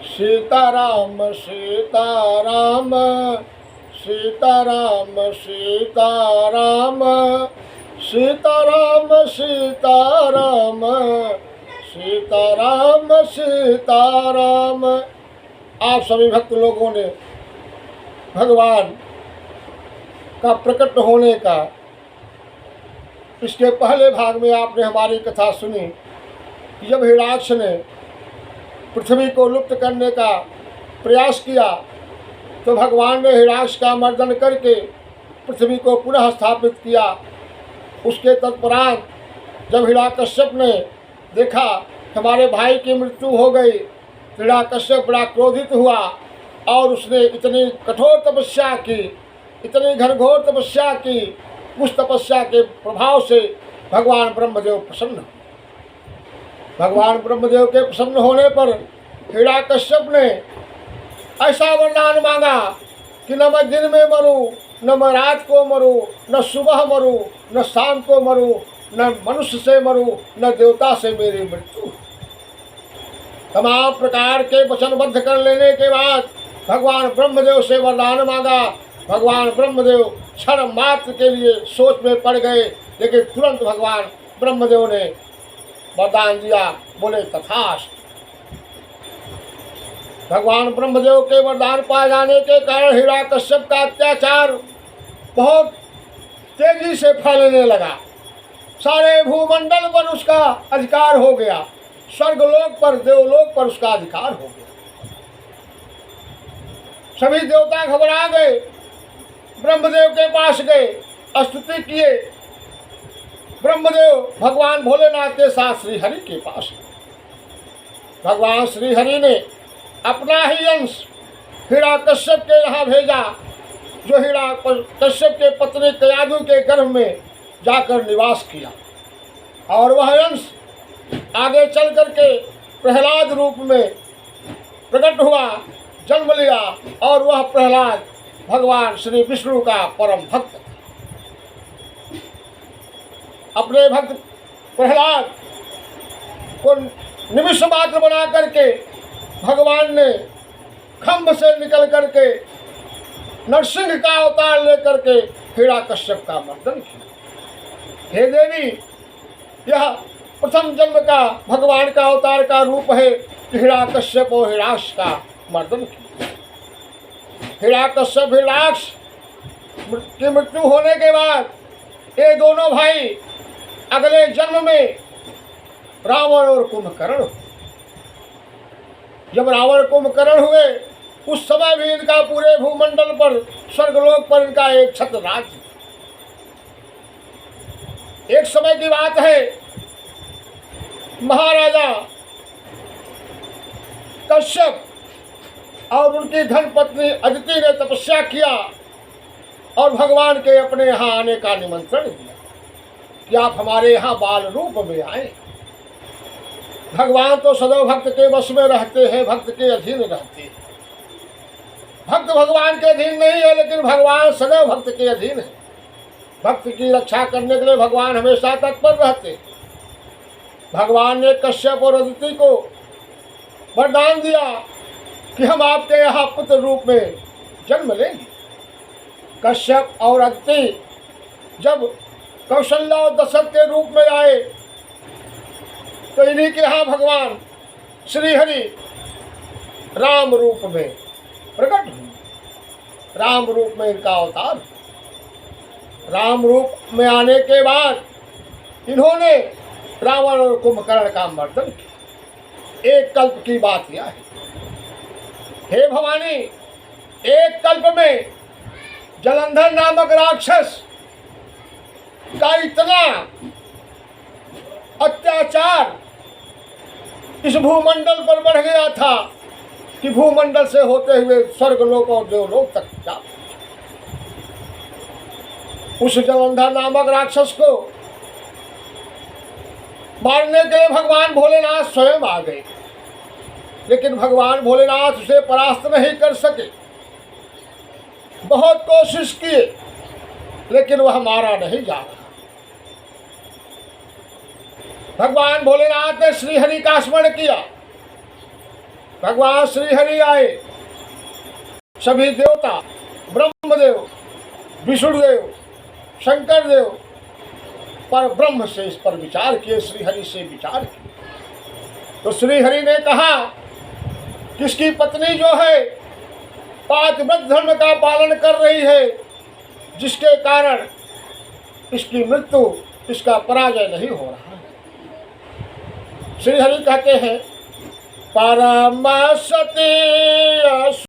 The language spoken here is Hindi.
सीताराम सीताराम सीताराम सीताराम सीताराम सीताराम सीताराम सीताराम। आप सभी भक्त लोगों ने भगवान का प्रकट होने का, इसके पहले भाग में आपने हमारी कथा सुनी कि जब हिरण्याक्ष ने पृथ्वी को लुप्त करने का प्रयास किया तो भगवान ने हिरण्याक्ष का मर्दन करके पृथ्वी को पुनः स्थापित किया। उसके तत्परांत जब हिरण्यकश्यप ने देखा हमारे भाई की मृत्यु हो गई, हिरण्यकश्यप बड़ा क्रोधित हुआ और उसने इतनी कठोर तपस्या की, इतनी घनघोर तपस्या की। उस तपस्या के प्रभाव से भगवान ब्रह्मदेव प्रसन्न हुए। भगवान ब्रह्मदेव के प्रसन्न होने पर हिरण्यकश्यप ने ऐसा वरदान मांगा कि न मैं दिन में मरूं, न मैं रात को मरूं, न सुबह मरूं, न शाम को मरूं, न मनुष्य से मरूं, न देवता से मेरी मृत्यु। तमाम प्रकार के वचनबद्ध कर लेने के बाद भगवान ब्रह्मदेव से वरदान मांगा। भगवान ब्रह्मदेव क्षण मात्र के लिए सोच में पड़ गए, लेकिन तुरंत भगवान ब्रह्मदेव ने वरदान दिया, बोले तथास्तु। भगवान ब्रह्मदेव के वरदान पाए जाने के कारण हिरण्यकश्यप का अत्याचार बहुत तेजी से फैलने लगा। सारे भूमंडल पर उसका अधिकार हो गया, स्वर्गलोक पर, देवलोक पर उसका अधिकार हो गया। सभी देवता घबरा गए, ब्रह्मदेव के पास गए, स्तुति किए। ब्रह्मदेव भगवान भोलेनाथ के साथ श्रीहरि के पास गए। भगवान श्रीहरि ने अपना ही अंश हिरण्यकश्यप के यहाँ भेजा, जो हिरण्यकश्यप के पत्नी कयाधु के गर्भ में जाकर निवास किया, और वह अंश आगे चल करके प्रहलाद रूप में प्रकट हुआ, जन्म लिया, और वह प्रहलाद भगवान श्री विष्णु का परम भक्त था। अपने भक्त प्रहलाद को निमिष मात्र बना करके भगवान ने खम्भ से निकल करके नरसिंह का अवतार लेकर के हिरण्यकश्यप का मर्दन किया। हे देवी, यह प्रथम जन्म का भगवान का अवतार का रूप है। हिरण्यकश्यप और हिरण्याक्ष का मर्दन किया। हिरण्यकश्यप हिरण्याक्ष की मृत्यु होने के बाद ये दोनों भाई अगले जन्म में रावण और कुंभकर्ण। जब रावण कुंभकर्ण हुए उस समय भी इनका पूरे भूमंडल पर, स्वर्गलोक पर इनका एक छत्र राज्य। एक समय की बात है, महाराजा कश्यप और उनकी धर्मपत्नी अदिति ने तपस्या किया और भगवान के अपने यहाँ आने का निमंत्रण दिया कि आप हमारे यहाँ बाल रूप में आए। भगवान तो सदैव भक्त के वश में रहते हैं, भक्त के अधीन रहते हैं। भक्त भगवान के अधीन नहीं है, लेकिन भगवान सदैव भक्त के अधीन है। भक्त की रक्षा करने के लिए भगवान हमेशा तत्पर रहते हैं। भगवान ने कश्यप और अदिति को वरदान दिया कि हम आपके यहाँ पुत्र रूप में जन्म लेंगे। कश्यप और अदिति जब कौशल्या और दशरथ के रूप में आए तो इन्हीं के यहाँ भगवान श्रीहरि राम रूप में प्रकट हुए। राम रूप में इनका अवतार। राम रूप में आने के बाद इन्होंने रावण और कुंभकर्ण का मर्दन किया। एक कल्प की बात यह है, हे भवानी, एक कल्प में जलंधर नामक राक्षस का इतना अत्याचार इस भूमंडल पर बढ़ गया था कि भूमंडल से होते हुए स्वर्गलोक और देवलोक तक जा। उस जलंधर नामक राक्षस को मारने के लिए भगवान भोलेनाथ स्वयं आ गए, लेकिन भगवान भोलेनाथ उसे परास्त नहीं कर सके। बहुत कोशिश किए, लेकिन वह मारा नहीं जा रहा। भगवान भोलेनाथ ने श्रीहरि का स्मरण किया भगवान श्री हरि आए, सभी देवता, ब्रह्मदेव, विष्णुदेव, शंकर देव पर ब्रह्म से इस पर विचार किए, श्री हरि से विचार किए। तो श्री हरि ने कहा कि इसकी पत्नी जो है पातिव्रत धर्म का पालन कर रही है, जिसके कारण इसकी मृत्यु, इसका पराजय नहीं हो रहा है। श्री हरि कहते हैं परम सती